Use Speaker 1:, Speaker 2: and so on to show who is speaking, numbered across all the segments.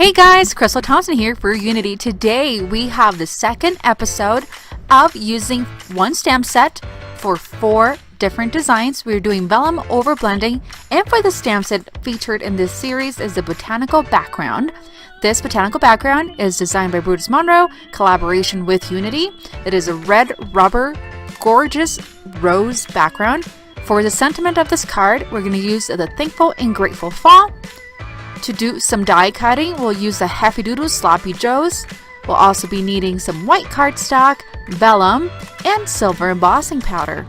Speaker 1: Hey guys, Crystal Thompson here for Unity. Today we have the second episode of using one stamp set for 4 different designs. We're doing vellum over blending, and for the stamp set featured in this series is the botanical background. This botanical background is designed by Brutus Monroe, collaboration with Unity. It is a red rubber, gorgeous rose background. For the sentiment of this card, we're going to use the Thankful and Grateful Fall. To do some die cutting, we'll use the Hefty Doodle Sloppy Joes. We'll also be needing some white cardstock, vellum, and silver embossing powder,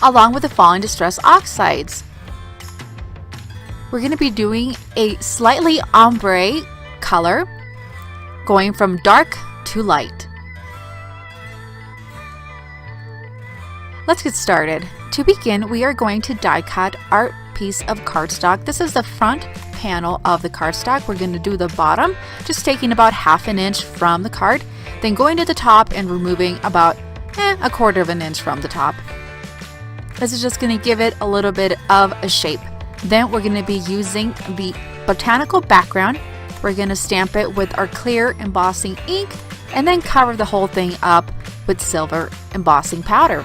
Speaker 1: along with the Falling Distress oxides. We're going to be doing a slightly ombre color, going from dark to light. Let's get started. To begin, we are going to die cut our piece of cardstock. This is the front panel of the cardstock. We're going to do the bottom, just taking about 1/2 inch from the card, then going to the top and removing about 1/4 inch from the top. This is just going to give it a little bit of a shape. Then we're going to be using the botanical background. We're going to stamp it with our clear embossing ink and then cover the whole thing up with silver embossing powder.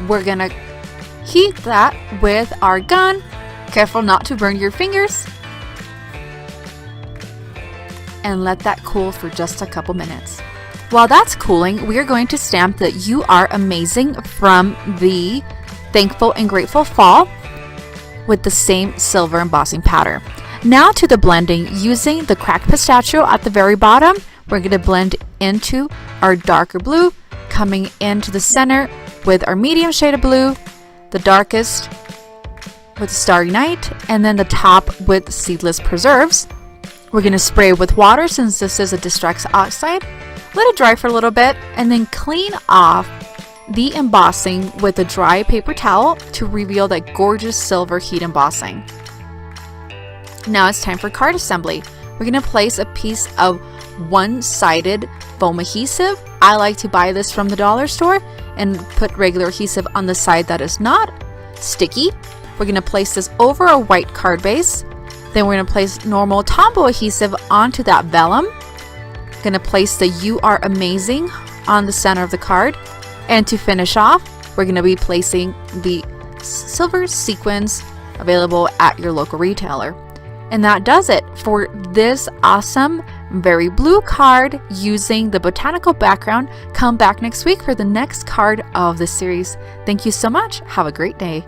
Speaker 1: We're gonna heat that with our gun. Careful not to burn your fingers. And let that cool for just a couple minutes. While that's cooling, we are going to stamp the "You Are Amazing" from the Thankful and Grateful Fall with the same silver embossing powder. Now to the blending. Using the cracked pistachio at the very bottom, we're going to blend into our darker blue, coming into the center with our medium shade of blue, the darkest with Starry Night, and then the top with Seedless Preserves. We're going to spray with water since this is a Distress oxide. Let it dry for a little bit and then clean off the embossing with a dry paper towel to reveal that gorgeous silver heat embossing. Now it's time for card assembly. We're going to place a piece of one-sided foam adhesive. I like to buy this from the dollar store and put regular adhesive on the side that is not sticky. We're going to place this over a white card base. Then we're going to place normal Tombow adhesive onto that vellum. Going to place the "You Are Amazing" on the center of the card. And to finish off, we're going to be placing the silver sequins available at your local retailer. And that does it for this awesome, very blue card using the botanical background. Come back next week for the next card of the series. Thank you so much. Have a great day.